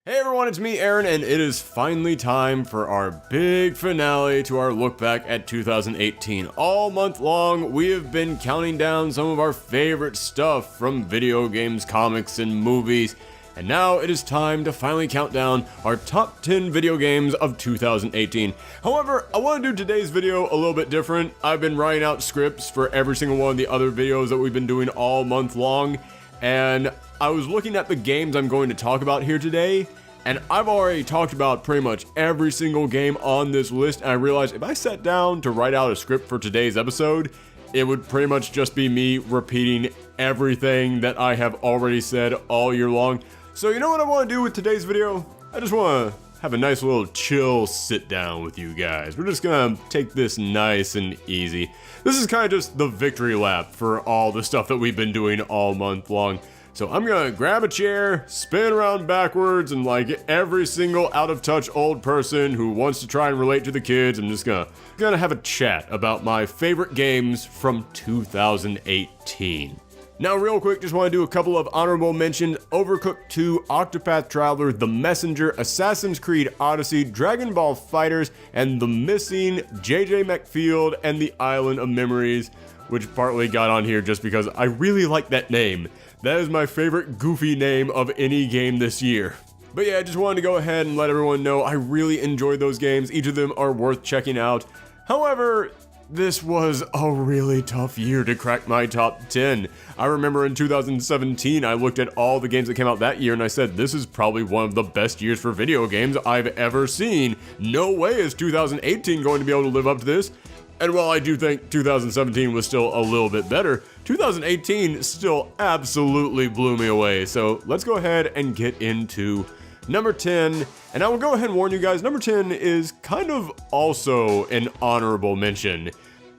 Hey everyone, it's me, Aaron, and it is finally time for our big finale to our look back at 2018. All month long, we have been counting down some of our favorite stuff from video games, comics, and movies, and now it is time to finally count down our top 10 video games of 2018. However, I want to do today's video a little bit different. I've been writing out scripts for every single one of the other videos that we've been doing all month long, and I was looking at the games I'm going to talk about here today, and I've already talked about pretty much every single game on this list, and I realized if I sat down to write out a script for today's episode, it would pretty much just be me repeating everything that I have already said all year long. So you know what I want to do with today's video? I just want to have a nice little chill sit down with you guys. We're just gonna take this nice and easy. This is kind of just the victory lap for all the stuff that we've been doing all month long. So I'm gonna grab a chair, spin around backwards, and like every single out-of-touch old person who wants to try and relate to the kids, I'm just gonna have a chat about my favorite games from 2018. Now real quick, just want to do a couple of honorable mentions. Overcooked 2, Octopath Traveler, The Messenger, Assassin's Creed Odyssey, Dragon Ball FighterZ, and The Missing, JJ McField, and The Island of Memories, which partly got on here just because I really like that name. That is my favorite goofy name of any game this year. But yeah, I just wanted to go ahead and let everyone know I really enjoyed those games. Each of them are worth checking out. However, this was a really tough year to crack my top 10. I remember in 2017, I looked at all the games that came out that year and I said, this is probably one of the best years for video games I've ever seen. No way is 2018 going to be able to live up to this. And while I do think 2017 was still a little bit better, 2018 still absolutely blew me away. So let's go ahead and get into number 10. And I will go ahead and warn you guys, number 10 is kind of also an honorable mention.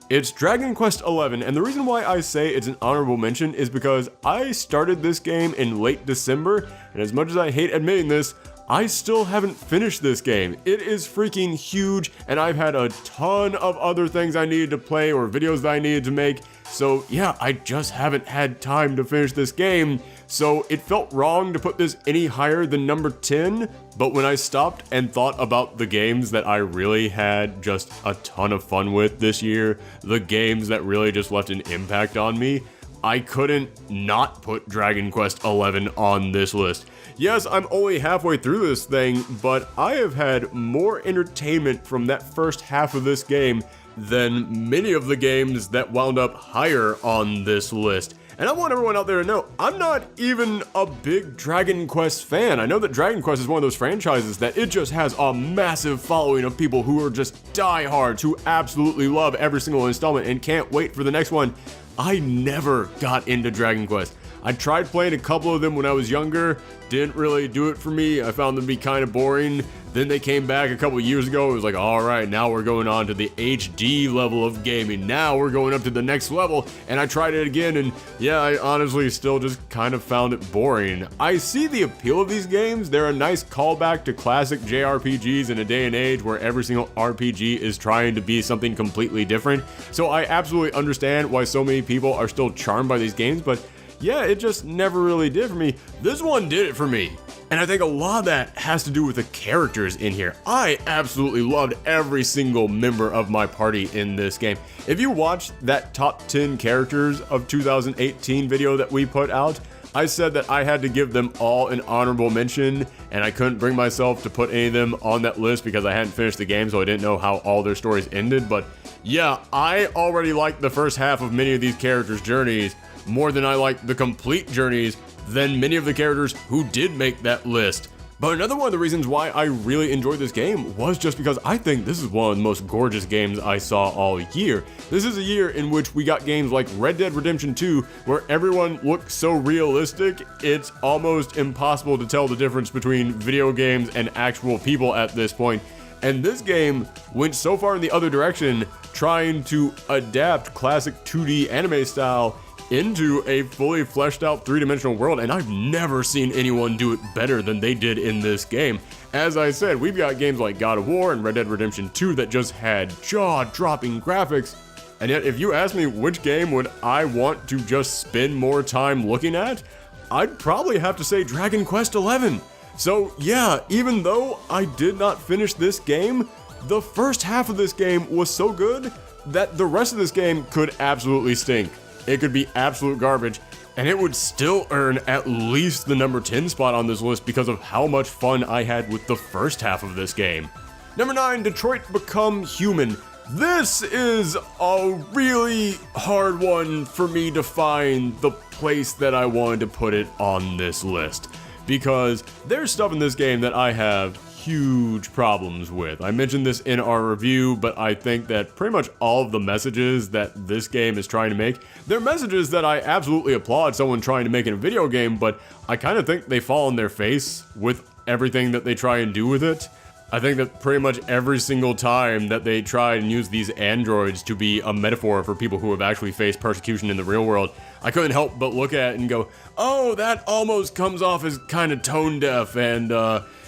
It's Dragon Quest XI, and the reason why I say it's an honorable mention is because I started this game in late December, and as much as I hate admitting this, I still haven't finished this game. It is freaking huge, and I've had a ton of other things I needed to play or videos that I needed to make. So yeah, I just haven't had time to finish this game. So it felt wrong to put this any higher than number 10, but when I stopped and thought about the games that I really had just a ton of fun with this year, the games that really just left an impact on me, I couldn't not put Dragon Quest XI on this list. Yes, I'm only halfway through this thing, but I have had more entertainment from that first half of this game than many of the games that wound up higher on this list. And I want everyone out there to know, I'm not even a big Dragon Quest fan. I know that Dragon Quest is one of those franchises that it just has a massive following of people who are just diehards, who absolutely love every single installment and can't wait for the next one. I never got into Dragon Quest. I tried playing a couple of them when I was younger, didn't really do it for me. I found them to be kind of boring. Then they came back a couple years ago. It was like, all right, now we're going on to the HD level of gaming. Now we're going up to the next level. And I tried it again, and yeah, I honestly still just kind of found it boring. I see the appeal of these games. They're a nice callback to classic JRPGs in a day and age where every single RPG is trying to be something completely different. So I absolutely understand why so many people are still charmed by these games, but yeah, it just never really did for me. This one did it for me. And I think a lot of that has to do with the characters in here. I absolutely loved every single member of my party in this game. If you watched that top 10 characters of 2018 video that we put out, I said that I had to give them all an honorable mention, and I couldn't bring myself to put any of them on that list because I hadn't finished the game, so I didn't know how all their stories ended. But yeah, I already liked the first half of many of these characters' journeys more than I liked the complete journeys than many of the characters who did make that list. But another one of the reasons why I really enjoyed this game was just because I think this is one of the most gorgeous games I saw all year. This is a year in which we got games like Red Dead Redemption 2, where everyone looks so realistic, it's almost impossible to tell the difference between video games and actual people at this point. And this game went so far in the other direction, trying to adapt classic 2D anime style into a fully fleshed out three-dimensional world, and I've never seen anyone do it better than they did in this game. As I said, we've got games like God of War and Red Dead Redemption 2 that just had jaw-dropping graphics, and yet if you ask me which game would I want to just spend more time looking at, I'd probably have to say Dragon Quest XI. So yeah, even though I did not finish this game, the first half of this game was so good that the rest of this game could absolutely stink. It could be absolute garbage, and it would still earn at least the number 10 spot on this list because of how much fun I had with the first half of this game. Number 9, Detroit Become Human. This is a really hard one for me to find the place that I wanted to put it on this list, because there's stuff in this game that I have huge problems with. I mentioned this in our review, but I think that pretty much all of the messages that this game is trying to make, they're messages that I absolutely applaud someone trying to make in a video game, but I kind of think they fall on their face with everything that they try and do with it. I think that pretty much every single time that they try and use these androids to be a metaphor for people who have actually faced persecution in the real world, I couldn't help but look at it and go, oh, that almost comes off as kind of tone deaf, and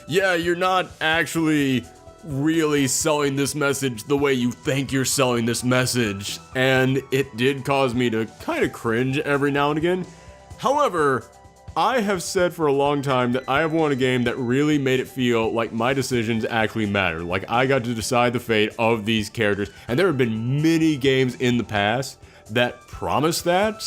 yeah, you're not actually really selling this message the way you think you're selling this message. And it did cause me to kind of cringe every now and again. However, I have said for a long time that I have won a game that really made it feel like my decisions actually matter. Like I got to decide the fate of these characters. And there have been many games in the past that promised that,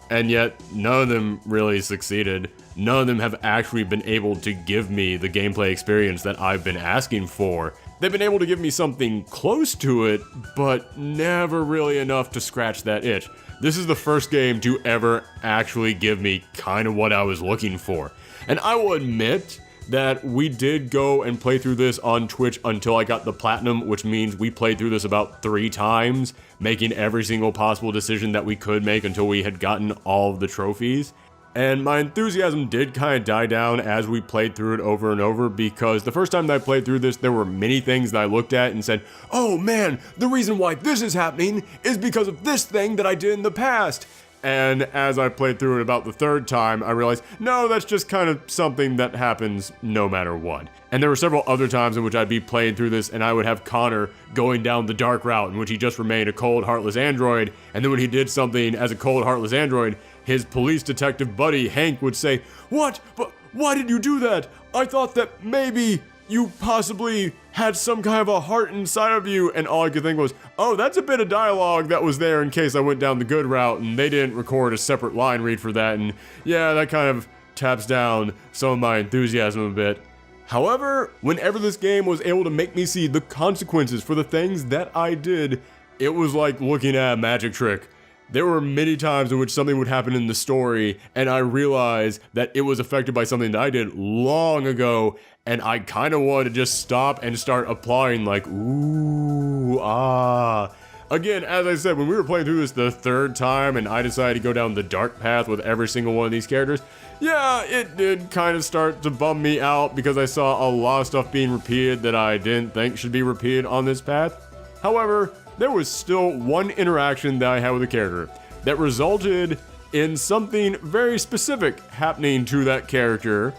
and yet none of them really succeeded. None of them have actually been able to give me the gameplay experience that I've been asking for. They've been able to give me something close to it, but never really enough to scratch that itch. This is the first game to ever actually give me kind of what I was looking for. And I will admit that we did go and play through this on Twitch until I got the platinum, which means we played through this about 3 times, making every single possible decision that we could make until we had gotten all of the trophies. And my enthusiasm did kind of die down as we played through it over and over, because the first time that I played through this, there were many things that I looked at and said, oh man, the reason why this is happening is because of this thing that I did in the past. And as I played through it about the 3rd time, I realized, no, that's just kind of something that happens no matter what. And there were several other times in which I'd be playing through this and I would have Connor going down the dark route in which he just remained a cold, heartless android, and then when he did something as a cold, heartless android, his police detective buddy, Hank, would say, what? But why did you do that? I thought that maybe you possibly had some kind of a heart inside of you. And all I could think was, oh, that's a bit of dialogue that was there in case I went down the good route, and they didn't record a separate line read for that. And yeah, that kind of taps down some of my enthusiasm a bit. However, whenever this game was able to make me see the consequences for the things that I did, it was like looking at a magic trick. There were many times in which something would happen in the story, and I realized that it was affected by something that I did long ago, and I kind of wanted to just stop and start applying like, ooh, ah. Again, as I said, when we were playing through this the 3rd time and I decided to go down the dark path with every single one of these characters, yeah, it did kind of start to bum me out because I saw a lot of stuff being repeated that I didn't think should be repeated on this path. However, there was still one interaction that I had with a character that resulted in something very specific happening to that character,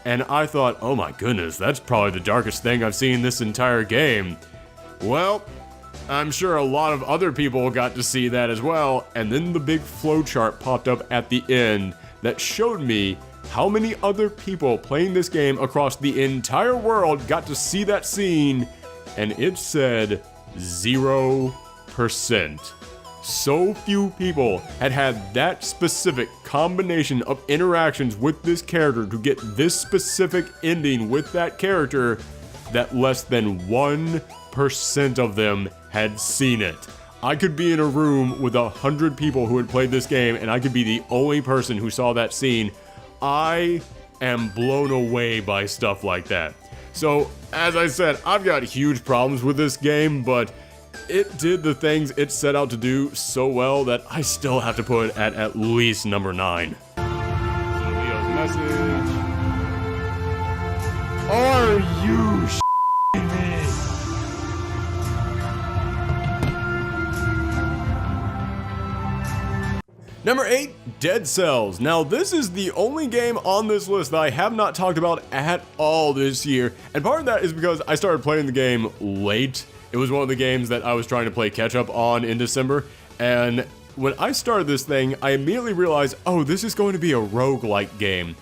and I thought, oh my goodness, that's probably the darkest thing I've seen this entire game. Well, I'm sure a lot of other people got to see that as well, and then the big flowchart popped up at the end that showed me how many other people playing this game across the entire world got to see that scene, and it said 0%. So few people had that specific combination of interactions with this character to get this specific ending with that character that less than 1% of them had seen it. I could be in a room with 100 people who had played this game and I could be the only person who saw that scene. I am blown away by stuff like that. So, as I said, I've got huge problems with this game, but it did the things it set out to do so well that I still have to put it at least number 9. Leo's message. Are you shitting me? Number 8, Dead Cells. Now, this is the only game on this list that I have not talked about at all this year, and part of that is because I started playing the game late. It was one of the games that I was trying to play catch-up on in December, and when I started this thing, I immediately realized, oh, this is going to be a roguelike game.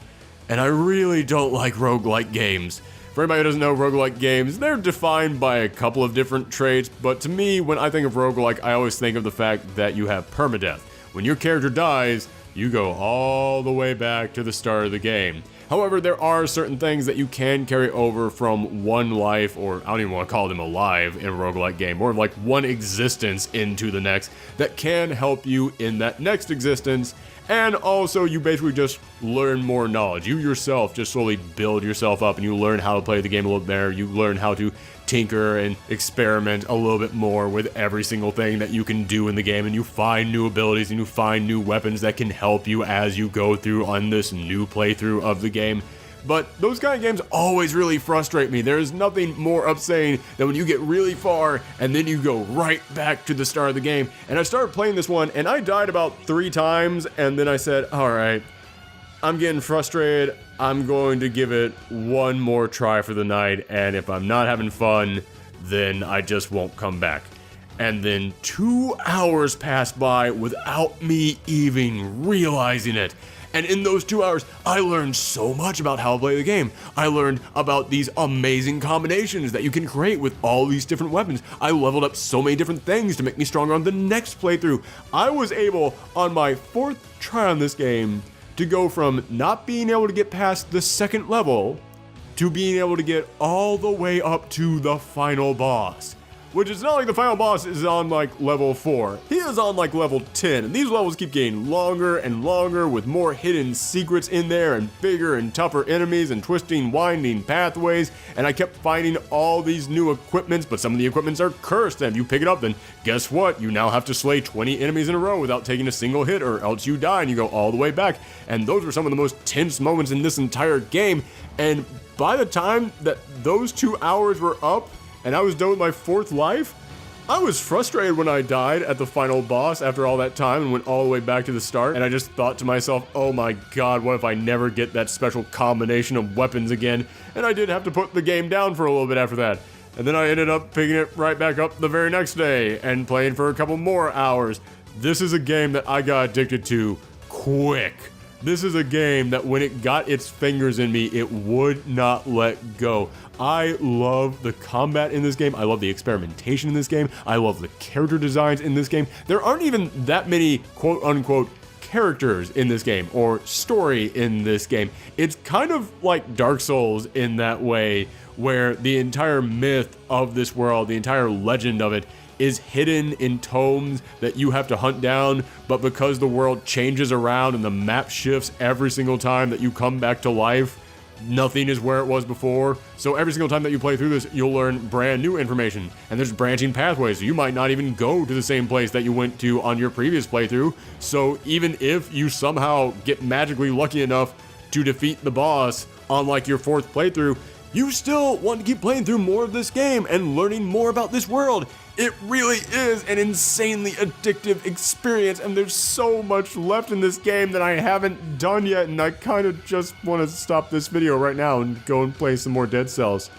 and I really don't like roguelike games. For anybody who doesn't know roguelike games, they're defined by a couple of different traits, but to me, when I think of roguelike, I always think of the fact that you have permadeath. When your character dies, you go all the way back to the start of the game. However, there are certain things that you can carry over from one life, or I don't even want to call them alive in a roguelike game, more of like one existence into the next, that can help you in that next existence. And also, you basically just learn more knowledge. You yourself just slowly build yourself up, and you learn how to play the game a little better. You learn how to tinker and experiment a little bit more with every single thing that you can do in the game, and you find new abilities and you find new weapons that can help you as you go through on this new playthrough of the game. But those kind of games always really frustrate me. There's nothing more upsetting than when you get really far and then you go right back to the start of the game. And I started playing this one and I died about 3 times, and then I said, alright, I'm getting frustrated. I'm going to give it one more try for the night, and if I'm not having fun, then I just won't come back. And then 2 hours passed by without me even realizing it. And in those 2 hours, I learned so much about how to play the game. I learned about these amazing combinations that you can create with all these different weapons. I leveled up so many different things to make me stronger on the next playthrough. I was able, on my 4th try on this game, to go from not being able to get past the 2nd level to being able to get all the way up to the final boss. Which is not like the final boss is on like level 4. He is on like level 10, and these levels keep getting longer and longer with more hidden secrets in there and bigger and tougher enemies and twisting, winding pathways. And I kept finding all these new equipments, but some of the equipments are cursed, and if you pick it up, then guess what? You now have to slay 20 enemies in a row without taking a single hit, or else you die and you go all the way back. And those were some of the most tense moments in this entire game. And by the time that those 2 hours were up, and I was done with my 4th life, I was frustrated when I died at the final boss after all that time and went all the way back to the start. And I just thought to myself, oh my god, what if I never get that special combination of weapons again? And I did have to put the game down for a little bit after that. And then I ended up picking it right back up the very next day and playing for a couple more hours. This is a game that I got addicted to quick. This is a game that when it got its fingers in me, it would not let go. I love the combat in this game. I love the experimentation in this game. I love the character designs in this game. There aren't even that many quote-unquote characters in this game or story in this game. It's kind of like Dark Souls in that way, where the entire myth of this world, the entire legend of it, is hidden in tomes that you have to hunt down, but because the world changes around and the map shifts every single time that you come back to life, nothing is where it was before. So every single time that you play through this, you'll learn brand new information, and there's branching pathways. So you might not even go to the same place that you went to on your previous playthrough. So even if you somehow get magically lucky enough to defeat the boss on like your 4th playthrough, you still want to keep playing through more of this game and learning more about this world. It really is an insanely addictive experience, and there's so much left in this game that I haven't done yet, and I kind of just want to stop this video right now and go and play some more Dead Cells.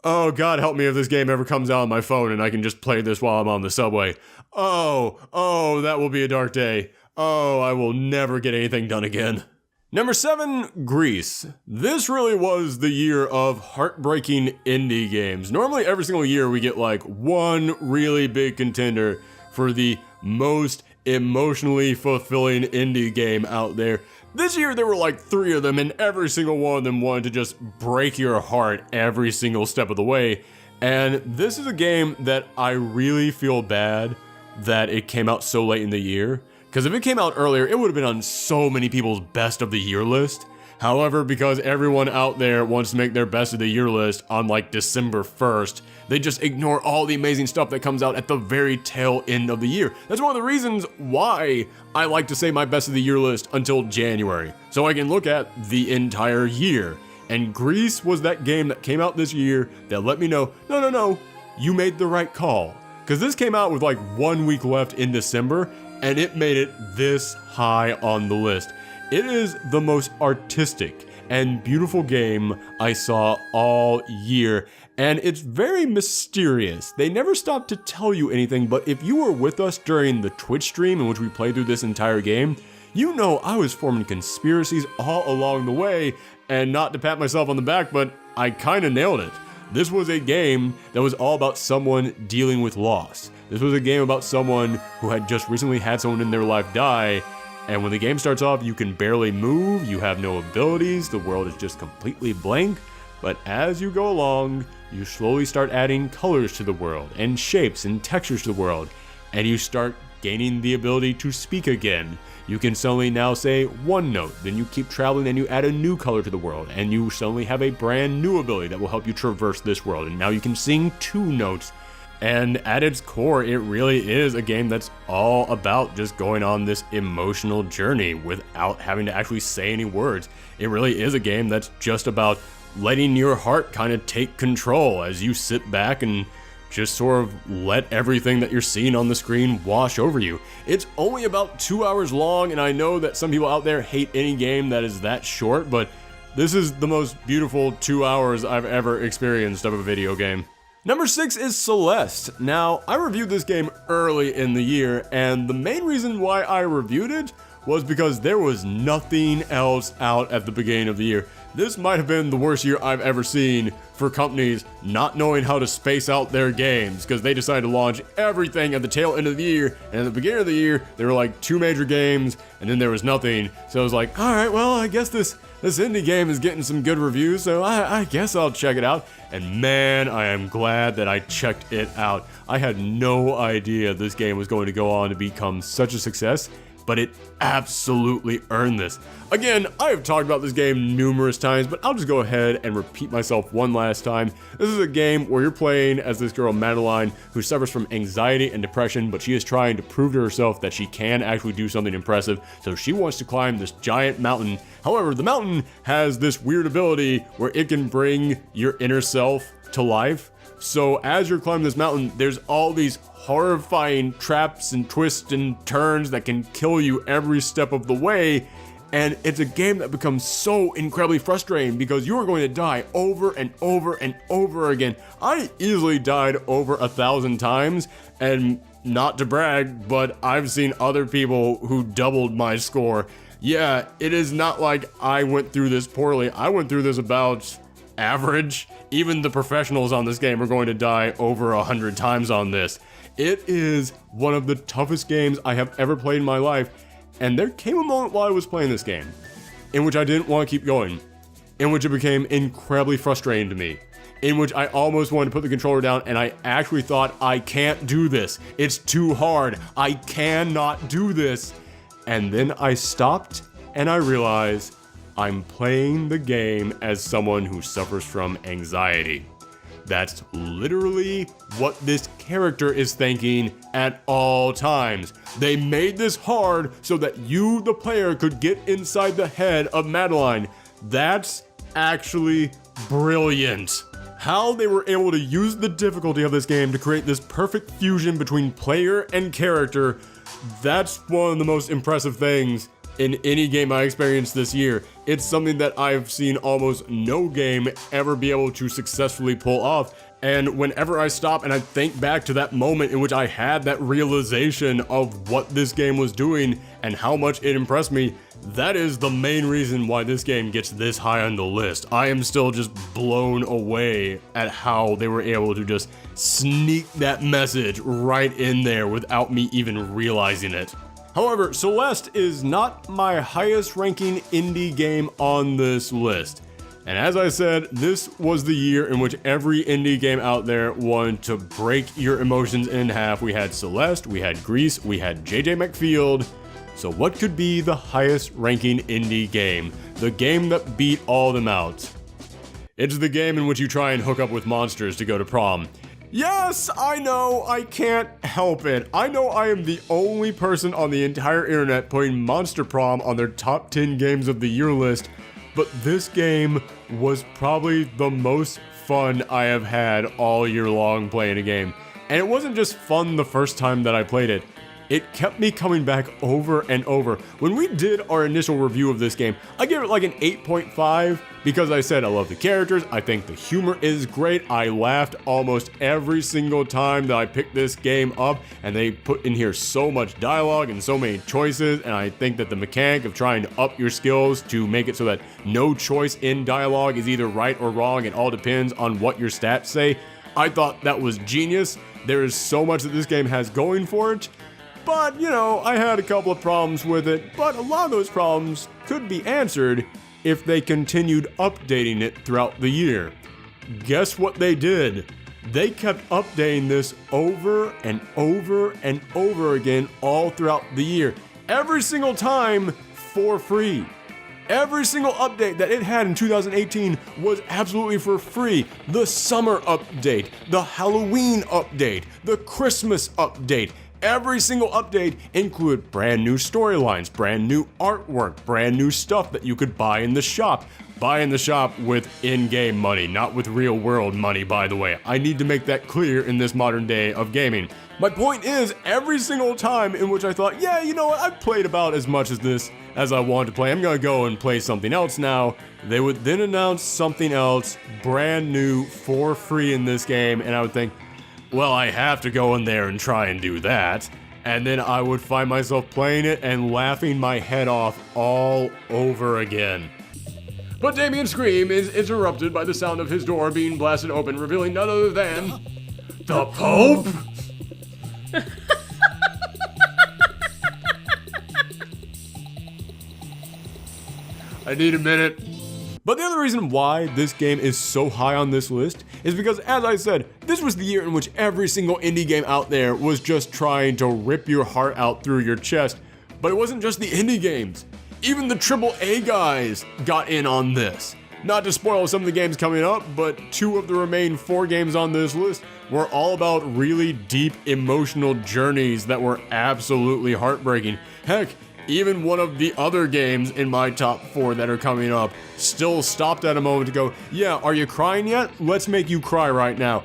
Oh, God help me if this game ever comes out on my phone and I can just play this while I'm on the subway. Oh, that will be a dark day. Oh, I will never get anything done again. Number 7, Gris. This really was the year of heartbreaking indie games. Normally every single year we get like one really big contender for the most emotionally fulfilling indie game out there. This year there were like 3 of them, and every single one of them wanted to just break your heart every single step of the way. And this is a game that I really feel bad that it came out so late in the year. Because if it came out earlier, it would have been on so many people's best of the year list. However, because everyone out there wants to make their best of the year list on like December 1st, they just ignore all the amazing stuff that comes out at the very tail end of the year. That's one of the reasons why I like to save my best of the year list until January, so I can look at the entire year. And Gris was that game that came out this year that let me know, no, you made the right call. Because this came out with like 1 week left in December, and it made it this high on the list. It is the most artistic and beautiful game I saw all year, and it's very mysterious. They never stop to tell you anything, but if you were with us during the Twitch stream in which we played through this entire game, You know I was forming conspiracies all along the way, and not to pat myself on the back, but I kinda nailed it. This was a game that was all about someone dealing with loss. This was a game about someone who had just recently had someone in their life die, and when the game starts off, you can barely move, you have no abilities, the world is just completely blank, but as you go along, you slowly start adding colors to the world, and shapes and textures to the world, and you start gaining the ability to speak again. You can suddenly now say one note, then you keep traveling and you add a new color to the world, and you suddenly have a brand new ability that will help you traverse this world, and now you can sing 2 notes. And at its core, it really is a game that's all about just going on this emotional journey without having to actually say any words. It really is a game that's just about letting your heart kind of take control as you sit back and just sort of let everything that you're seeing on the screen wash over you. It's only about 2 hours long, and I know that some people out there hate any game that is that short, but this is the most beautiful 2 hours I've ever experienced of a video game. Number 6 is Celeste. Now, I reviewed this game early in the year, and the main reason why I reviewed it was because there was nothing else out at the beginning of the year. This might have been the worst year I've ever seen for companies not knowing how to space out their games, because they decided to launch everything at the tail end of the year, and at the beginning of the year, there were like 2 major games, and then there was nothing. So I was like, alright, well, I guess this indie game is getting some good reviews, so I guess I'll check it out. And man, I am glad that I checked it out. I had no idea this game was going to go on to become such a success, but it absolutely earned this. Again, I have talked about this game numerous times, but I'll just go ahead and repeat myself one last time. This is a game where you're playing as this girl, Madeline, who suffers from anxiety and depression, but she is trying to prove to herself that she can actually do something impressive, so she wants to climb this giant mountain. However, the mountain has this weird ability where it can bring your inner self to life. So as you're climbing this mountain, there's all these horrifying traps and twists and turns that can kill you every step of the way. And it's a game that becomes so incredibly frustrating because you are going to die over and over and over again. I easily died over 1,000 times, and not to brag, but I've seen other people who doubled my score. Yeah, it is not like I went through this poorly. I went through this about average. Even the professionals on this game are going to die over 100 times on this. It is one of the toughest games I have ever played in my life, and there came a moment while I was playing this game in which I didn't want to keep going, in which it became incredibly frustrating to me, in which I almost wanted to put the controller down, and I actually thought, I can't do this. It's too hard. I cannot do this. And then I stopped and I realized I'm playing the game as someone who suffers from anxiety. That's literally what this character is thinking at all times. They made this hard so that you, the player, could get inside the head of Madeline. That's actually brilliant. How they were able to use the difficulty of this game to create this perfect fusion between player and character, that's one of the most impressive things in any game I experienced this year. It's something that I've seen almost no game ever be able to successfully pull off. And whenever I stop and I think back to that moment in which I had that realization of what this game was doing and how much it impressed me, that is the main reason why this game gets this high on the list. I am still just blown away at how they were able to just sneak that message right in there without me even realizing it. However, Celeste is not my highest ranking indie game on this list. And as I said, this was the year in which every indie game out there wanted to break your emotions in half. We had Celeste, we had Grease, we had JJ McField. So what could be the highest ranking indie game? The game that beat all of them out. It's the game in which you try and hook up with monsters to go to prom. Yes, I know, I can't help it. I know I am the only person on the entire internet putting Monster Prom on their top 10 games of the year list, but this game was probably the most fun I have had all year long playing a game. And it wasn't just fun the first time that I played it. it kept me coming back over and over. When we did our initial review of this game, I gave it like an 8.5 because I said I love the characters, I think the humor is great, I laughed almost every single time that I picked this game up, and they put in here so much dialogue and so many choices, and I think that the mechanic of trying to up your skills to make it so that no choice in dialogue is either right or wrong, it all depends on what your stats say, I thought that was genius. There is so much that this game has going for it. But, you know, I had a couple of problems with it, but a lot of those problems could be answered if they continued updating it throughout the year. Guess what they did? They kept updating this over and over and over again all throughout the year. Every single time for free. Every single update that it had in 2018 was absolutely for free. The summer update, the Halloween update, the Christmas update. Every single update included brand new storylines, brand new artwork, brand new stuff that you could buy in the shop. Buy in the shop with in-game money, not with real-world money, by the way. I need to make that clear in this modern day of gaming. My point is, every single time in which I thought, yeah, you know what, I've played about as much as this as I wanted to play, I'm gonna go and play something else now, they would then announce something else, brand new, for free in this game, and I would think, well, I have to go in there and try and do that. And then I would find myself playing it and laughing my head off all over again. But Damien's scream is interrupted by the sound of his door being blasted open, revealing none other than the Pope? I need a minute. But the other reason why this game is so high on this list is because, as I said, this was the year in which every single indie game out there was just trying to rip your heart out through your chest. But it wasn't just the indie games. Even the AAA guys got in on this. Not to spoil some of the games coming up, but 2 of the remaining 4 games on this list were all about really deep emotional journeys that were absolutely heartbreaking. Heck, even one of the other games in my top 4 that are coming up still stopped at a moment to go, yeah, are you crying yet? Let's make you cry right now.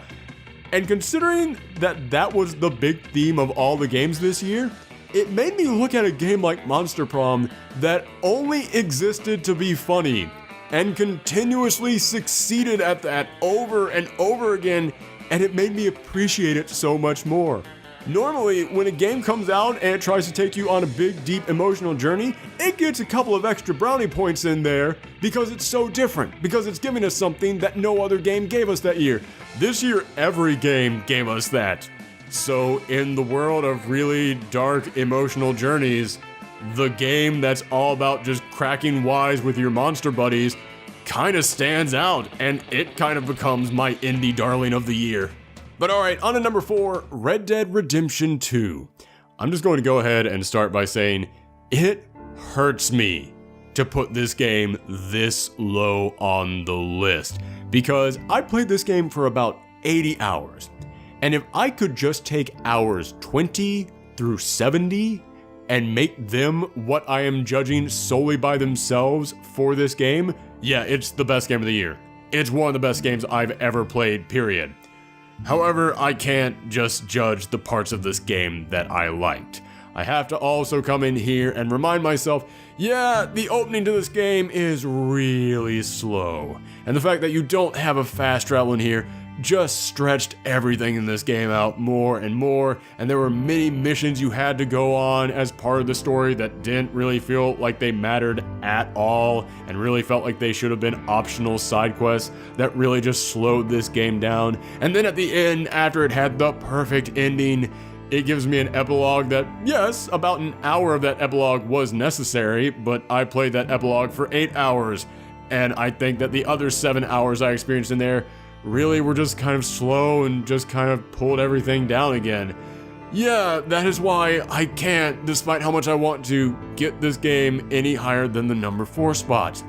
And considering that that was the big theme of all the games this year, it made me look at a game like Monster Prom that only existed to be funny and continuously succeeded at that over and over again, and it made me appreciate it so much more. Normally, when a game comes out and it tries to take you on a big, deep emotional journey, it gets a couple of extra brownie points in there because it's so different, because it's giving us something that no other game gave us that year. This year, every game gave us that. So, in the world of really dark, emotional journeys, the game that's all about just cracking wise with your monster buddies kind of stands out, and it kind of becomes my indie darling of the year. But alright, on to number 4, Red Dead Redemption 2. I'm just going to go ahead and start by saying, it hurts me to put this game this low on the list, because I played this game for about 80 hours, and if I could just take hours 20 through 70 and make them what I am judging solely by themselves for this game, yeah, it's the best game of the year. It's one of the best games I've ever played, period. However, I can't just judge the parts of this game that I liked. I have to also come in here and remind myself, yeah, the opening to this game is really slow. And the fact that you don't have a fast travel in here just stretched everything in this game out more and more, and there were many missions you had to go on as part of the story that didn't really feel like they mattered at all, and really felt like they should have been optional side quests that really just slowed this game down. And then at the end, after it had the perfect ending, it gives me an epilogue that, yes, about an hour of that epilogue was necessary, but I played that epilogue for 8 hours, and I think that the other 7 hours I experienced in there really were just kind of slow and just kind of pulled everything down again. Yeah, that is why I can't, despite how much I want to, get this game any higher than the number 4 spot.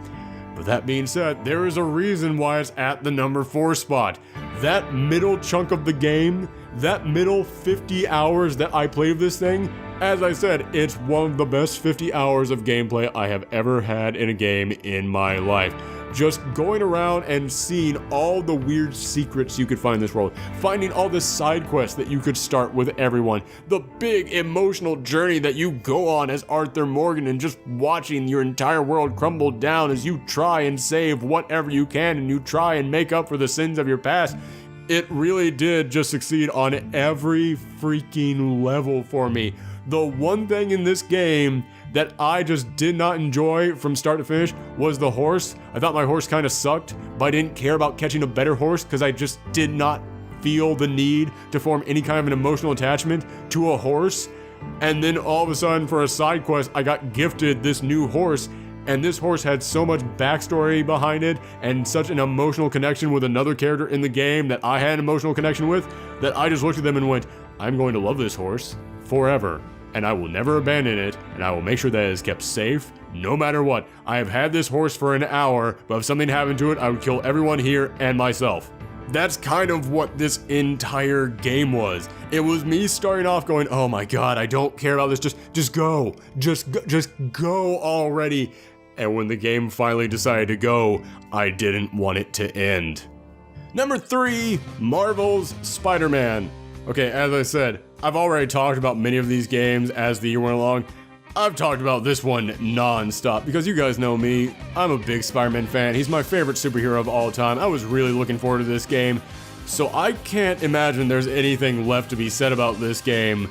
But that being said, there is a reason why it's at the number 4 spot. That middle chunk of the game, that middle 50 hours that I played of this thing, as I said, it's one of the best 50 hours of gameplay I have ever had in a game in my life. just going around and seeing all the weird secrets you could find in this world, finding all the side quests that you could start with everyone, the big emotional journey that you go on as Arthur Morgan, and just watching your entire world crumble down as you try and save whatever you can and you try and make up for the sins of your past. It really did just succeed on every freaking level for me. The one thing in this game that I just did not enjoy from start to finish was the horse. I thought my horse kind of sucked, but I didn't care about catching a better horse because I just did not feel the need to form any kind of an emotional attachment to a horse. And then all of a sudden, for a side quest, I got gifted this new horse, and this horse had so much backstory behind it and such an emotional connection with another character in the game that I had an emotional connection with, that I just looked at them and went, I'm going to love this horse forever, and I will never abandon it, and I will make sure that it is kept safe no matter what. I have had this horse for an hour, but if something happened to it, I would kill everyone here and myself. That's kind of what this entire game was. It was me starting off going, oh my god, I don't care about this, just go already. And when the game finally decided to go, I didn't want it to end. Number 3, Marvel's Spider-Man. Okay, as I said, I've already talked about many of these games as the year went along. I've talked about this one non-stop because you guys know me. I'm a big Spider-Man fan. He's my favorite superhero of all time. I was really looking forward to this game, so I can't imagine there's anything left to be said about this game.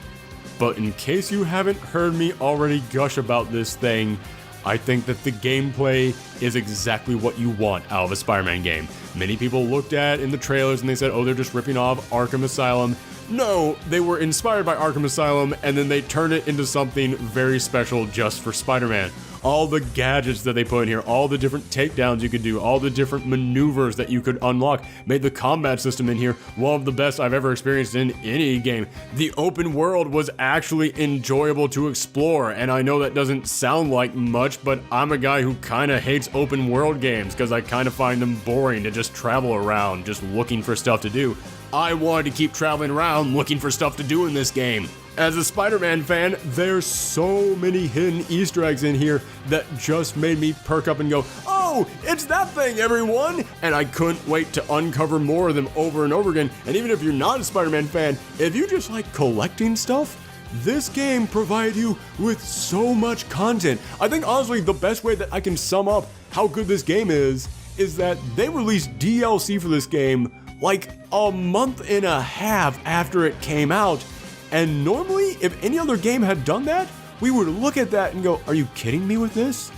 But in case you haven't heard me already gush about this thing, I think that the gameplay is exactly what you want out of a Spider-Man game. Many people looked at in the trailers and they said, oh, they're just ripping off Arkham Asylum. No, they were inspired by Arkham Asylum, and then they turned it into something very special just for Spider-Man. All the gadgets that they put in here, all the different takedowns you could do, all the different maneuvers that you could unlock, made the combat system in here one of the best I've ever experienced in any game. The open world was actually enjoyable to explore, and I know that doesn't sound like much, but I'm a guy who kind of hates open world games because I kind of find them boring to just travel around, just looking for stuff to do. I wanted to keep traveling around looking for stuff to do in this game. As a Spider-Man fan, there's so many hidden Easter eggs in here that just made me perk up and go, oh, it's that thing, everyone! And I couldn't wait to uncover more of them over and over again. And even if you're not a Spider-Man fan, if you just like collecting stuff, this game provided you with so much content. I think honestly the best way that I can sum up how good this game is that they released DLC for this game like a month and a half after it came out. And normally, if any other game had done that, we would look at that and go, are you kidding me with this?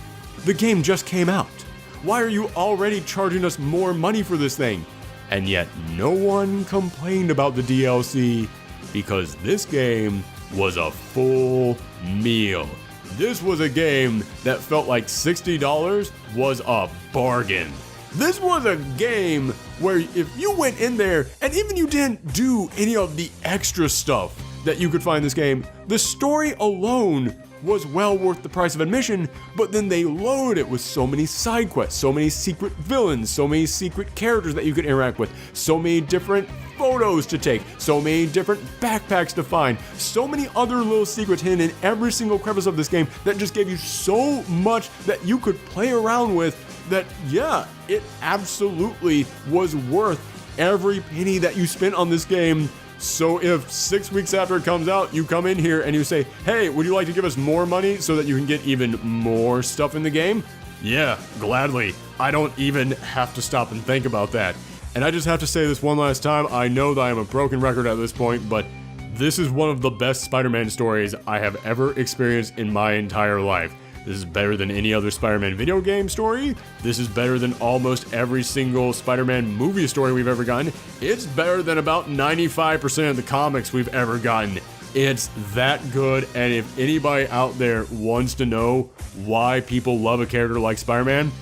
The game just came out. Why are you already charging us more money for this thing? And yet no one complained about the DLC because this game was a full meal. This was a game that felt like $60 was a bargain. This was a game where if you went in there and even you didn't do any of the extra stuff that you could find in this game, the story alone was well worth the price of admission, but then they loaded it with so many side quests, so many secret villains, so many secret characters that you could interact with, so many different photos to take, so many different backpacks to find, so many other little secrets hidden in every single crevice of this game that just gave you so much that you could play around with that, yeah, it absolutely was worth every penny that you spent on this game. So if 6 weeks after it comes out, you come in here and you say, hey, would you like to give us more money so that you can get even more stuff in the game? Yeah, gladly. I don't even have to stop and think about that. And I just have to say this one last time. I know that I am a broken record at this point, but this is one of the best Spider-Man stories I have ever experienced in my entire life. This is better than any other Spider-Man video game story. This is better than almost every single Spider-Man movie story we've ever gotten. It's better than about 95% of the comics we've ever gotten. It's that good, and if anybody out there wants to know why people love a character like Spider-Man,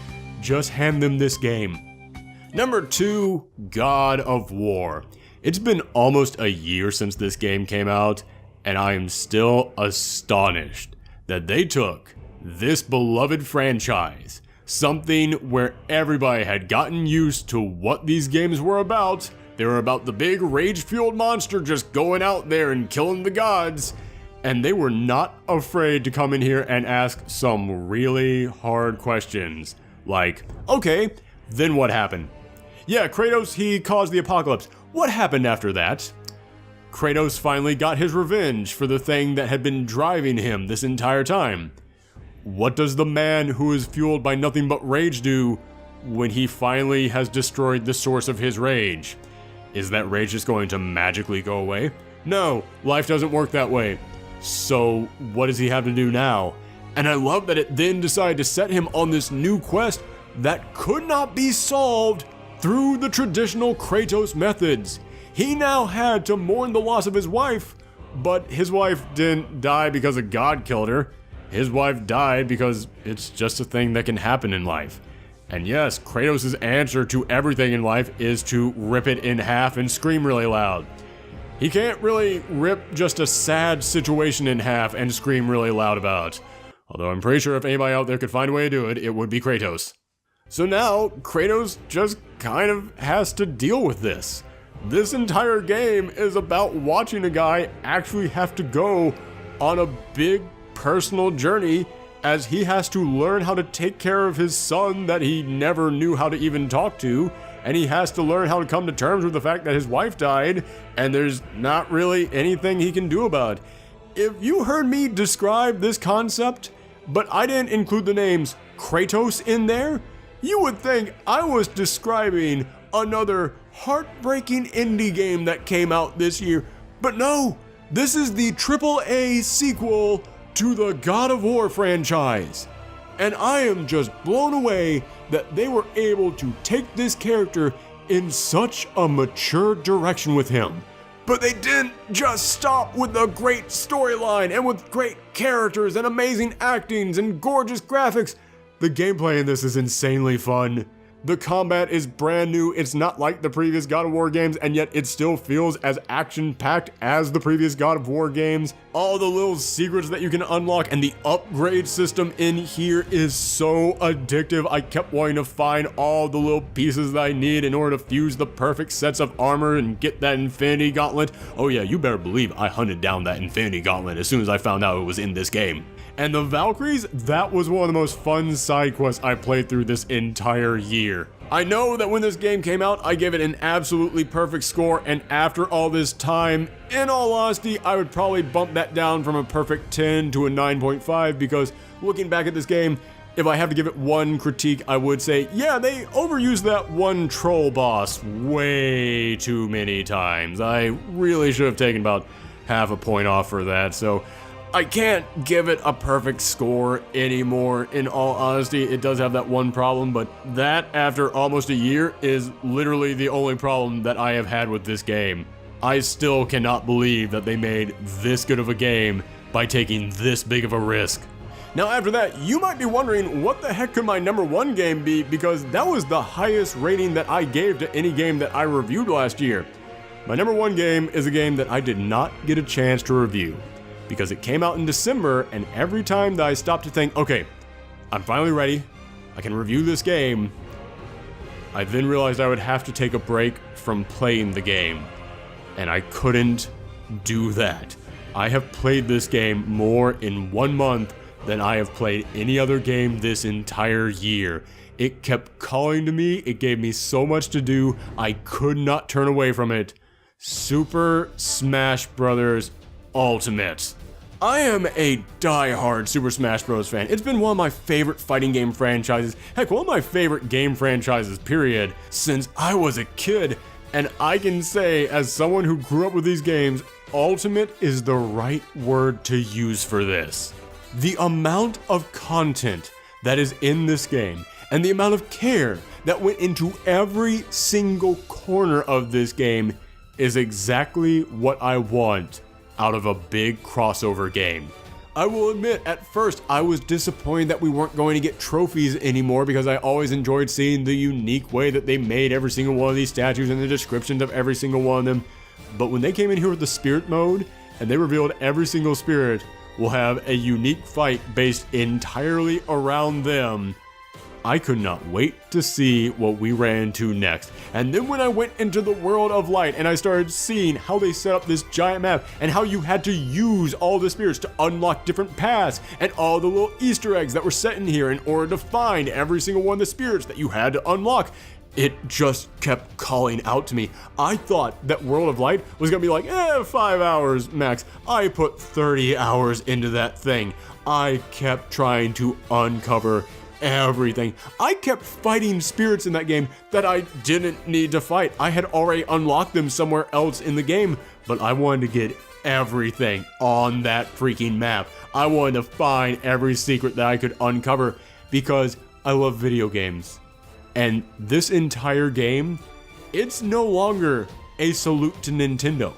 just hand them this game. Number 2, God of War. It's been almost a year since this game came out, and I am still astonished that they took this beloved franchise, something where everybody had gotten used to what these games were about. They were about the big rage-fueled monster just going out there and killing the gods, and they were not afraid to come in here and ask some really hard questions. Like, okay, Then what happened? Yeah, Kratos, he caused the apocalypse. What happened after that? Kratos finally got his revenge for the thing that had been driving him this entire time. What does the man who is fueled by nothing but rage do when he finally has destroyed the source of his rage? Is that rage just going to magically go away? No, life doesn't work that way. So what does he have to do now? And I love that it then decided to set him on this new quest that could not be solved through the traditional Kratos methods. He now had to mourn the loss of his wife, but his wife didn't die because a god killed her. His wife died because it's just a thing that can happen in life. And yes, Kratos' answer to everything in life is to rip it in half and scream really loud. He can't really rip just a sad situation in half and scream really loud about it. Although I'm pretty sure if anybody out there could find a way to do it, it would be Kratos. So now, Kratos just kind of has to deal with this. This entire game is about watching a guy actually have to go on a big personal journey as he has to learn how to take care of his son that he never knew how to even talk to, and he has to learn how to come to terms with the fact that his wife died, and there's not really anything he can do about it. If you heard me describe this concept, but I didn't include the names Kratos in there, you would think I was describing another heartbreaking indie game that came out this year. But no, this is the AAA sequel to the God of War franchise. And I am just blown away that they were able to take this character in such a mature direction with him. But they didn't just stop with a great storyline and with great characters and amazing actings and gorgeous graphics. The gameplay in this is insanely fun. The combat is brand new. It's not like the previous God of War games, and yet it still feels as action-packed as the previous God of War games. All the little secrets that you can unlock and the upgrade system in here is so addictive. I kept wanting to find all the little pieces that I need in order to fuse the perfect sets of armor and get that Infinity Gauntlet. Oh yeah, you better believe I hunted down that Infinity Gauntlet as soon as I found out it was in this game. And the Valkyries, that was one of the most fun side quests I played through this entire year. I know that when this game came out, I gave it an absolutely perfect score, and after all this time, in all honesty, I would probably bump that down from a perfect 10 to a 9.5, because looking back at this game, if I have to give it one critique, I would say, yeah, they overused that one troll boss way too many times. I really should have taken about half a point off for that, so I can't give it a perfect score anymore. In all honesty, it does have that one problem, but that, after almost a year, is literally the only problem that I have had with this game. I still cannot believe that they made this good of a game by taking this big of a risk. Now after that, you might be wondering what the heck could my number one game be, because that was the highest rating that I gave to any game that I reviewed last year. My number one game is a game that I did not get a chance to review, because it came out in December, and every time that I stopped to think, okay, I'm finally ready, I can review this game, I then realized I would have to take a break from playing the game, and I couldn't do that. I have played this game more in 1 month than I have played any other game this entire year. It kept calling to me, it gave me so much to do, I could not turn away from it. Super Smash Bros. Ultimate. I am a die-hard Super Smash Bros. Fan. It's been one of my favorite fighting game franchises, heck, one of my favorite game franchises, period, since I was a kid. And I can say, as someone who grew up with these games, Ultimate is the right word to use for this. The amount of content that is in this game, and the amount of care that went into every single corner of this game, is exactly what I want out of a big crossover game. I will admit, at first I was disappointed that we weren't going to get trophies anymore, because I always enjoyed seeing the unique way that they made every single one of these statues and the descriptions of every single one of them. But when they came in here with the spirit mode, and they revealed every single spirit will have a unique fight based entirely around them, I could not wait to see what we ran into next. And then when I went into the World of Light and I started seeing how they set up this giant map and how you had to use all the spirits to unlock different paths and all the little Easter eggs that were set in here in order to find every single one of the spirits that you had to unlock, it just kept calling out to me. I thought that World of Light was gonna be like, 5 hours max. I put 30 hours into that thing. I kept trying to uncover everything. I kept fighting spirits in that game that I didn't need to fight. I had already unlocked them somewhere else in the game, but I wanted to get everything on that freaking map. I wanted to find every secret that I could uncover because I love video games. And this entire game, it's no longer a salute to Nintendo.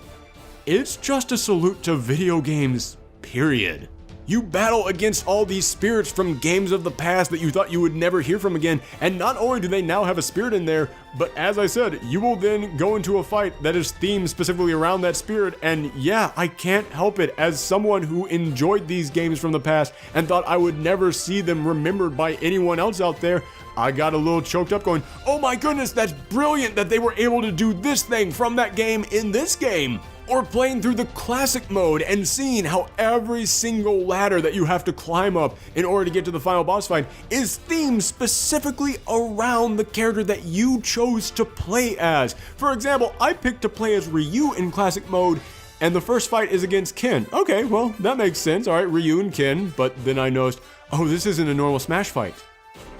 It's just a salute to video games, period. You battle against all these spirits from games of the past that you thought you would never hear from again, and not only do they now have a spirit in there, but as I said, you will then go into a fight that is themed specifically around that spirit, and yeah, I can't help it, as someone who enjoyed these games from the past and thought I would never see them remembered by anyone else out there, I got a little choked up going, oh my goodness, that's brilliant that they were able to do this thing from that game in this game. Or playing through the classic mode and seeing how every single ladder that you have to climb up in order to get to the final boss fight is themed specifically around the character that you chose to play as. For example, I picked to play as Ryu in classic mode, and the first fight is against Ken. Okay, well, that makes sense. All right, Ryu and Ken, but then I noticed, oh, this isn't a normal Smash fight.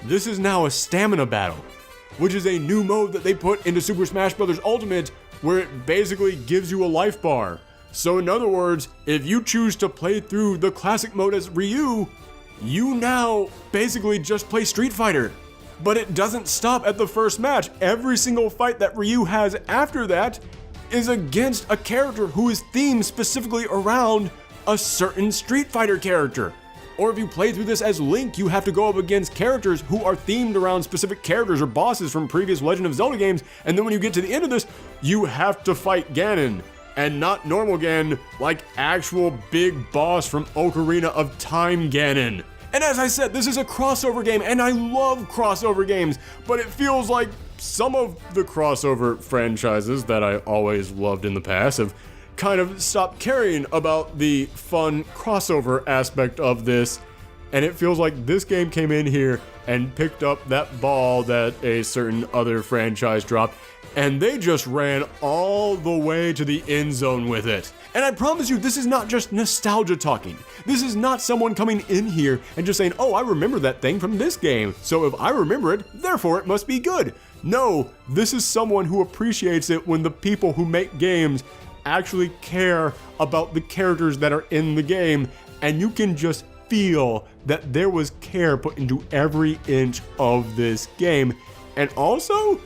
This is now a stamina battle, which is a new mode that they put into Super Smash Bros. Ultimate, where it basically gives you a life bar. So in other words, if you choose to play through the classic mode as Ryu, you now basically just play Street Fighter. But it doesn't stop at the first match. Every single fight that Ryu has after that is against a character who is themed specifically around a certain Street Fighter character. Or if you play through this as Link, you have to go up against characters who are themed around specific characters or bosses from previous Legend of Zelda games, and then when you get to the end of this, you have to fight Ganon. And not normal Ganon, like actual big boss from Ocarina of Time Ganon. And as I said, this is a crossover game, and I love crossover games, but it feels like some of the crossover franchises that I always loved in the past have kind of stopped caring about the fun crossover aspect of this, and it feels like this game came in here and picked up that ball that a certain other franchise dropped, and they just ran all the way to the end zone with it. And I promise you, this is not just nostalgia talking. This is not someone coming in here and just saying, oh, I remember that thing from this game, so if I remember it, therefore it must be good. No, this is someone who appreciates it when the people who make games actually care about the characters that are in the game, and you can just feel that there was care put into every inch of this game. And also,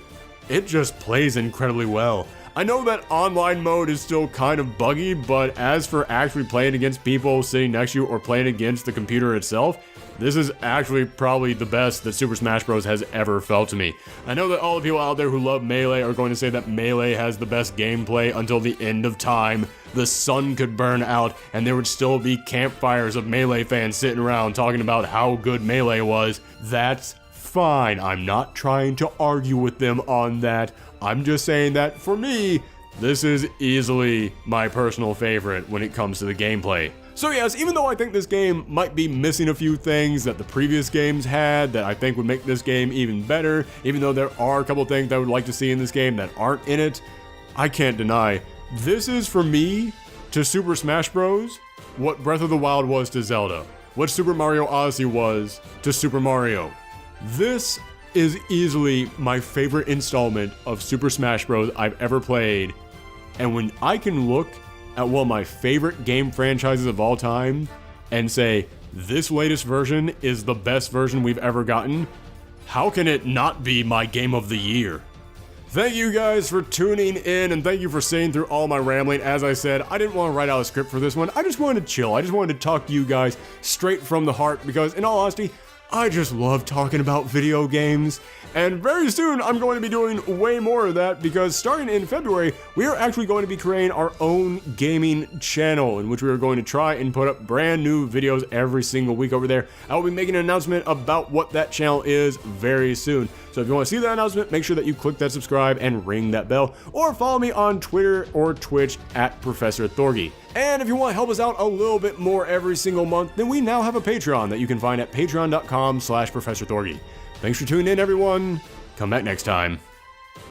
it just plays incredibly well. I know that online mode is still kind of buggy, but as for actually playing against people sitting next to you or playing against the computer itself, this is actually probably the best that Super Smash Bros. Has ever felt to me. I know that all the people out there who love Melee are going to say that Melee has the best gameplay until the end of time. The sun could burn out and there would still be campfires of Melee fans sitting around talking about how good Melee was. That's fine. I'm not trying to argue with them on that. I'm just saying that for me, this is easily my personal favorite when it comes to the gameplay. So yes, even though I think this game might be missing a few things that the previous games had that I think would make this game even better, even though there are a couple things that I would like to see in this game that aren't in it, I can't deny, this is for me, to Super Smash Bros., what Breath of the Wild was to Zelda, what Super Mario Odyssey was to Super Mario. This is easily my favorite installment of Super Smash Bros. I've ever played, and when I can look at one of my favorite game franchises of all time and say, this latest version is the best version we've ever gotten, how can it not be my game of the year? Thank you guys for tuning in, and thank you for sitting through all my rambling. As I said, I didn't want to write out a script for this one. I just wanted to chill. I just wanted to talk to you guys straight from the heart because, in all honesty, I just love talking about video games. And very soon, I'm going to be doing way more of that because starting in February, we are actually going to be creating our own gaming channel in which we are going to try and put up brand new videos every single week over there. I will be making an announcement about what that channel is very soon. So if you want to see that announcement, make sure that you click that subscribe and ring that bell, or follow me on Twitter or Twitch at Professor Thorgy. And if you want to help us out a little bit more every single month, then we now have a Patreon that you can find at patreon.com/ProfessorThorgy. Thanks for tuning in, everyone. Come back next time.